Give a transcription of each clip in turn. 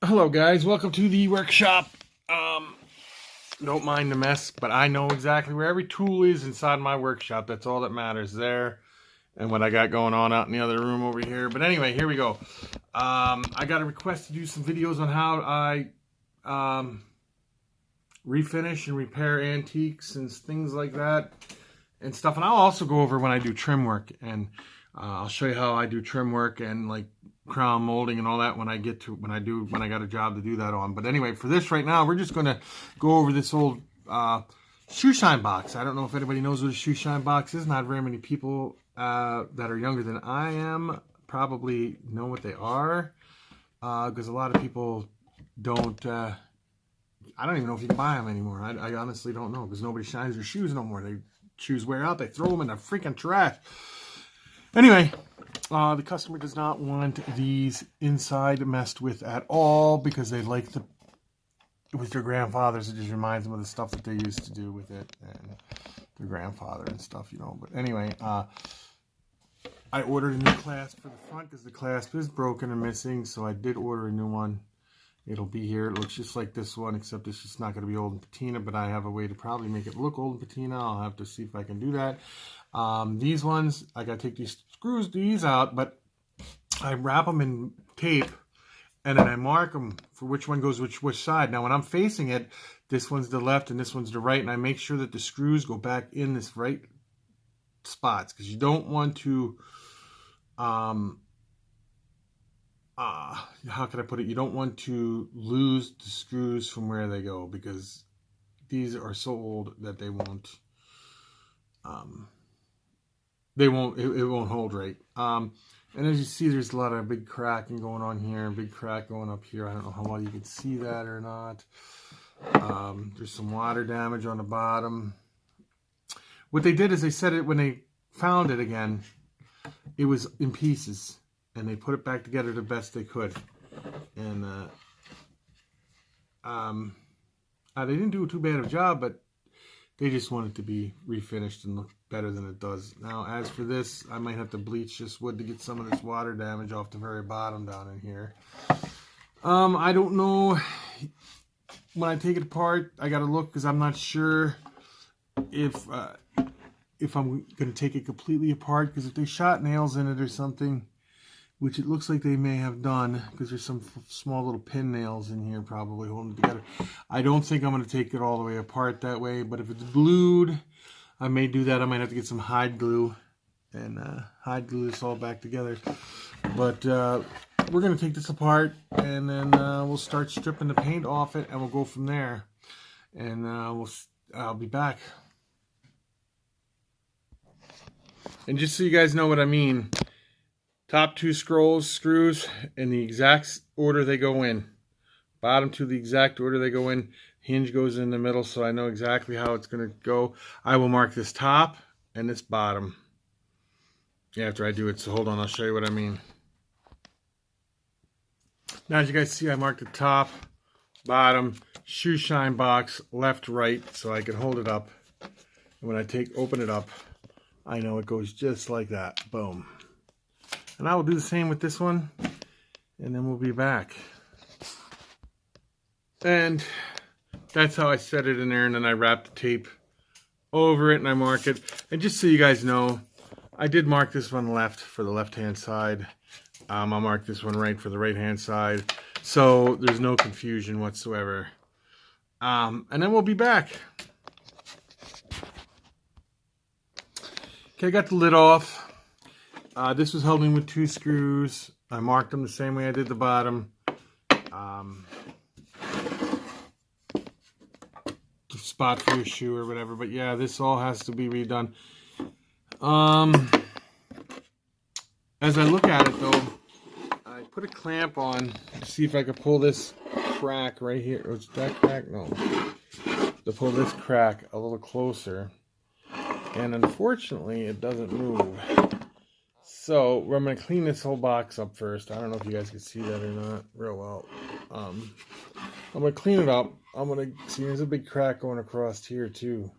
Hello guys, welcome to the workshop. Don't mind the mess, but I know exactly where every tool is inside my workshop. That's all that matters there. And what I got going on out in the other room over here. But anyway, here we go. I got a request to do some videos on how I refinish and repair antiques and things like that and stuff. And I'll also go over when I do trim work, and I'll show you how I do trim work and like crown molding and all that when I got a job to do that on. But anyway, for this right now, we're just going to go over this old shoe shine box. I don't know if anybody knows what a shoe shine box is. Not very many people that are younger than I am probably know what they are, because a lot of people don't. I don't even know if you can buy them anymore. I honestly don't know, because nobody shines their shoes no more. They shoes wear out, they throw them in the freaking trash. Anyway, the customer does not want these inside messed with at all, because they like it was their grandfather's. It just reminds them of the stuff that they used to do with it and their grandfather and stuff, you know. But anyway, I ordered a new clasp for the front because the clasp is broken and missing, so I did order a new one. It'll be here. It looks just like this one, except it's just not going to be old and patina, but I have a way to probably make it look old and patina. I'll have to see if I can do that. These ones, I got to take these out, but I wrap them in tape, and then I mark them for which one goes which side. Now, when I'm facing it, this one's the left and this one's the right, and I make sure that the screws go back in this right spots, because you don't want to, how can I put it? You don't want to lose the screws from where they go, because these are so old that they won't, it won't hold right. And as you see, there's a lot of big cracking going on here, and big crack going up here. I don't know how well you can see that or not. There's some water damage on the bottom. What they did is they said it when they found it again, it was in pieces, and they put it back together the best they could. And they didn't do too bad of a job, but they just want it to be refinished and look better than it does. Now, as for this, I might have to bleach this wood to get some of this water damage off the very bottom down in here. I don't know. When I take it apart, I got to look, because I'm not sure if I'm going to take it completely apart, because if they shot nails in it or something, which it looks like they may have done, because there's some small little pin nails in here probably holding it together. I don't think I'm going to take it all the way apart that way, but if it's glued, I may do that. I might have to get some hide glue and hide glue this all back together. But we're going to take this apart, and then we'll start stripping the paint off it, and we'll go from there. And I'll be back. And just so you guys know what I mean, top two screws in the exact order they go in. Bottom two the exact order they go in. Hinge goes in the middle, so I know exactly how it's going to go. I will mark this top and this bottom after I do it. So hold on, I'll show you what I mean. Now, as you guys see, I marked the top, bottom, shoe shine box, left, right, so I can hold it up. And when I open it up, I know it goes just like that. Boom. And I will do the same with this one, and then we'll be back. And that's how I set it in there, and then I wrap the tape over it and I mark it. And just so you guys know, I did mark this one left for the left-hand side. I'll mark this one right for the right-hand side, so there's no confusion whatsoever. And then we'll be back. Okay, I got the lid off. This was held in with 2 screws. I marked them the same way I did the bottom. Spot for your shoe or whatever. But yeah, this all has to be redone. As I look at it though, I put a clamp on to see if I could pull this crack right here. Was that crack? No. To pull this crack a little closer. And unfortunately, it doesn't move. So I'm going to clean this whole box up first. I don't know if you guys can see that or not real well. I'm going to clean it up. I'm going to see there's a big crack going across here too.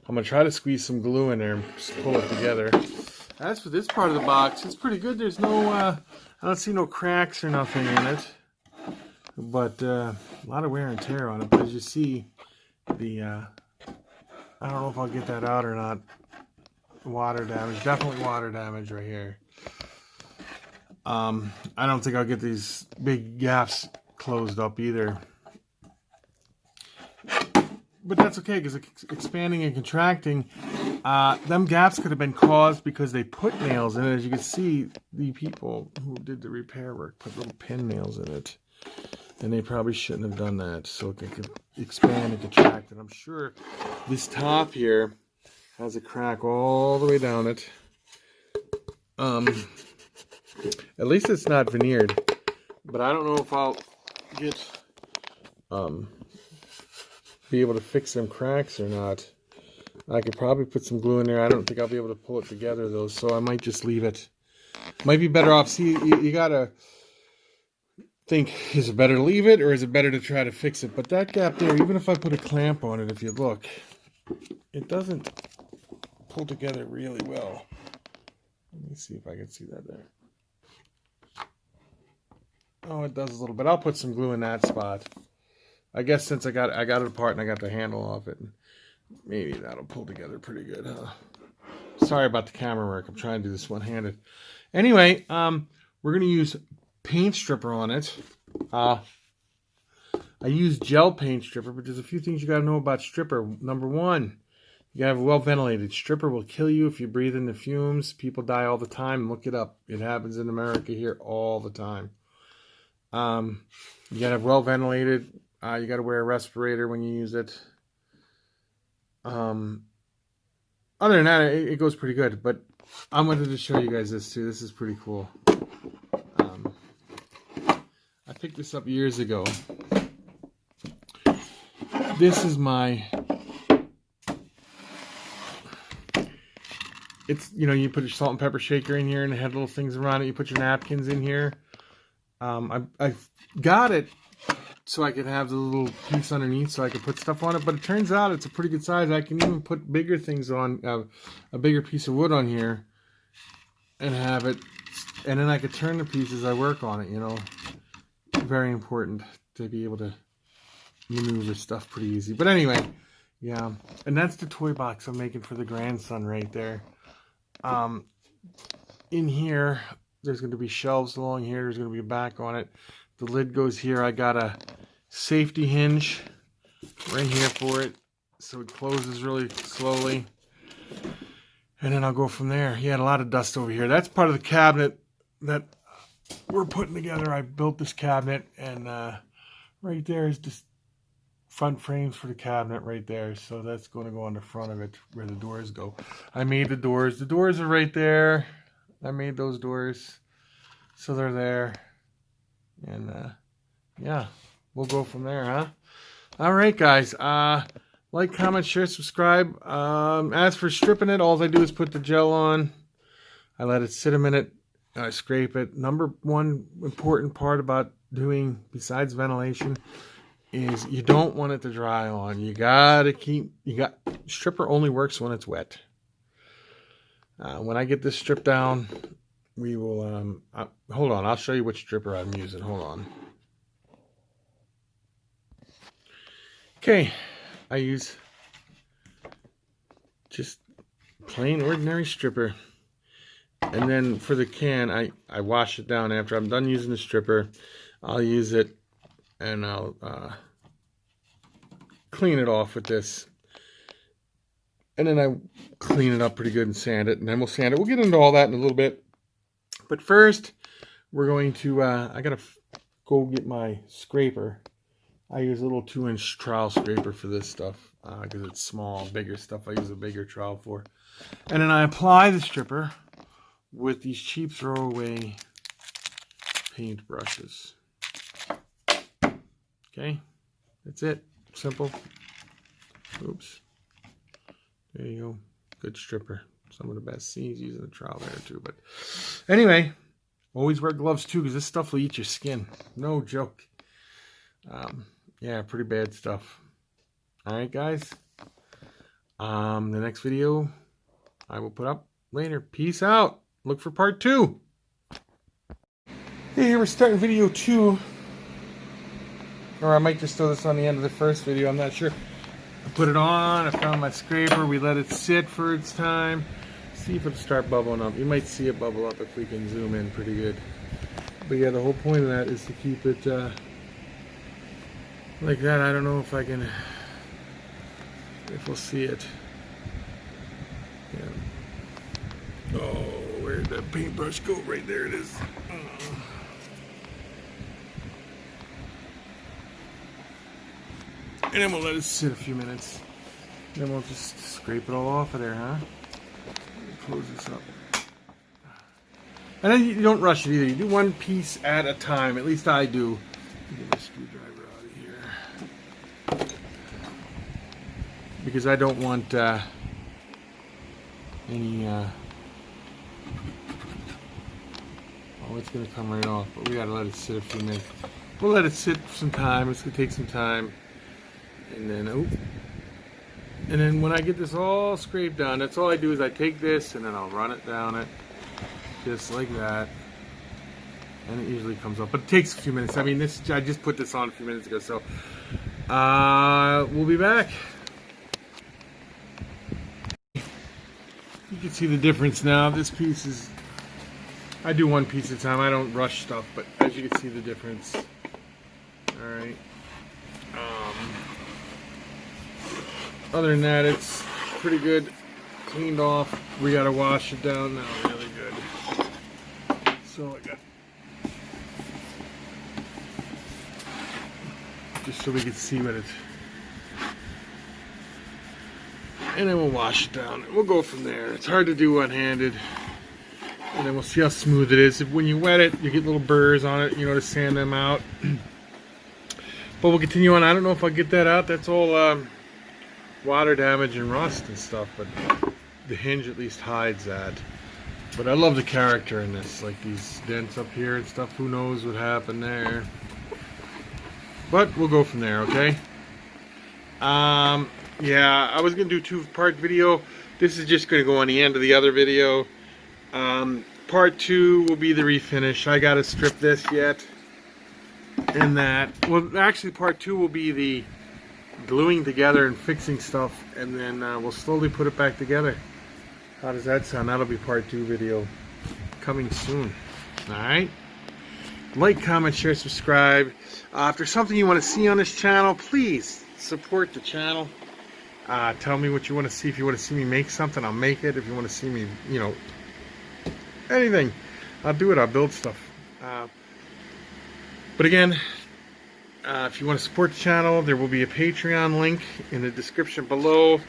I'm going to try to squeeze some glue in there and pull it together. As for this part of the box, it's pretty good. There's no, I don't see no cracks or nothing in it. but a lot of wear and tear on it. But as you see, the I don't know if I'll get that out or not. Water damage, definitely water damage right here. I don't think I'll get these big gaps closed up either. But that's okay, because it's expanding and contracting. Them gaps could have been caused because they put nails in it. As you can see, the people who did the repair work put little pin nails in it. And they probably shouldn't have done that, so it could expand and contract. And I'm sure this top here has a crack all the way down it. At least it's not veneered. But I don't know if I'll get be able to fix them cracks or not. I could probably put some glue in there. I don't think I'll be able to pull it together though, so I might just leave it. Might be better off. See, you gotta think, is it better to leave it or is it better to try to fix it? But that gap there, even if I put a clamp on it, if you look, it doesn't pull together really well. Let me see if I can see that there. Oh, it does a little bit. I'll put some glue in that spot. I guess since I got it apart and I got the handle off it, maybe that'll pull together pretty good, huh? Sorry about the camera work. I'm trying to do this one-handed. Anyway, we're going to use paint stripper on it. I use gel paint stripper, but there's a few things you got to know about stripper. Number one, you got to have a well-ventilated. Stripper will kill you if you breathe in the fumes. People die all the time. Look it up. It happens in America here all the time. You got to have well-ventilated. You got to wear a respirator when you use it. Other than that, it goes pretty good. But I wanted to show you guys this too. This is pretty cool. I picked this up years ago. This is my... It's, you know, you put your salt and pepper shaker in here and it had little things around it. You put your napkins in here. I got it so I could have the little piece underneath so I could put stuff on it. But it turns out it's a pretty good size. I can even put bigger things on, a bigger piece of wood on here and have it. And then I could turn the pieces I work on it, you know. Very important to be able to maneuver stuff pretty easy. But anyway, yeah. And that's the toy box I'm making for the grandson right there. In here, there's going to be shelves along here. There's going to be a back on it. The lid goes here. I got a safety hinge right here for it, so it closes really slowly. And then I'll go from there. He had a lot of dust over here. That's part of the cabinet that we're putting together. I built this cabinet, and right there is just front frames for the cabinet right there. So that's going to go on the front of it where the doors go. I made the doors. The doors are right there. I made those doors, so they're there. And yeah, we'll go from there, huh? All right, guys. Like, comment, share, subscribe. As for stripping it, all I do is put the gel on. I let it sit a minute. I scrape it. Number one important part about doing, besides ventilation, is you don't want it to dry on. You gotta keep, stripper only works when it's wet. When I get this stripped down, we will, hold on, I'll show you which stripper I'm using. Hold on. Okay, I use just plain ordinary stripper. And then for the can, I wash it down after I'm done using the stripper. I'll use it and I'll clean it off with this. And then I clean it up pretty good and sand it. And then we'll sand it. We'll get into all that in a little bit. But first, we're going to, I got to go get my scraper. I use a little 2-inch trowel scraper for this stuff. Because it's small. Bigger stuff I use a bigger trowel for. And then I apply the stripper with these cheap throwaway paint brushes. Okay, that's it. Simple. Oops. There you go. Good stripper. Some of the best. See, he's using a trowel there too. But anyway, always wear gloves too, because this stuff will eat your skin. No joke. Yeah, pretty bad stuff. All right, guys. The next video I will put up later. Peace out. Look for part 2. Hey, here we're starting video 2 Or I might just throw this on the end of the first video, I'm not sure. I put it on, I found my scraper, we let it sit for its time. See if it'll start bubbling up. You might see it bubble up if we can zoom in pretty good. But yeah, the whole point of that is to keep it like that. I don't know if I can, if we'll see it. Yeah. Oh, where'd that paintbrush go? Right there it is. And then we'll let it sit a few minutes. Then we'll just scrape it all off of there, huh? Close this up. And then you don't rush it either. You do one piece at a time. At least I do. Get my screwdriver out of here. Because I don't want any... oh, it's going to come right off. But we got to let it sit a few minutes. We'll let it sit some time. It's going to take some time. And then, oh. And then when I get this all scraped down, that's all I do is I take this and then I'll run it down it. Just like that. And it usually comes up. But it takes a few minutes. I mean, this, I just put this on a few minutes ago, so we'll be back. You can see the difference now. This piece is, I do one piece at a time. I don't rush stuff, but as you can see the difference. Alright. Other than that, it's pretty good, cleaned off. We gotta wash it down now really good. So I got, just so we can see what it's, and then we'll wash it down. We'll go from there. It's hard to do one-handed. And then we'll see how smooth it is. When you wet it, you get little burrs on it, you know, to sand them out. But we'll continue on. I don't know if I'll get that out. That's all water damage and rust and stuff, but the hinge at least hides that. But I love the character in this, like these dents up here and stuff. Who knows what happened there? But we'll go from there, okay? Yeah, I was gonna do a two-part video. This is just gonna go on the end of the other video. Part 2 will be the refinish. I gotta strip this yet. And that, well, actually part 2 will be the gluing together and fixing stuff, and then we'll slowly put it back together. How does that sound? That'll be part 2 video coming soon. Alright, like, comment, share, subscribe. If there's something you want to see on this channel, please support the channel. Tell me what you want to see. If you want to see me make something, I'll make it. If you want to see me, you know, anything, I'll do it. I'll build stuff. But again, if you want to support the channel, there will be a Patreon link in the description below.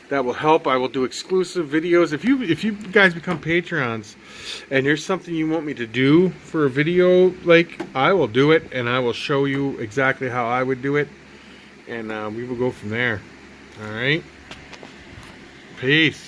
That will help. I will do exclusive videos. If you guys become Patreons and there's something you want me to do for a video, like, I will do it, and I will show you exactly how I would do it, and we will go from there. All right. Peace.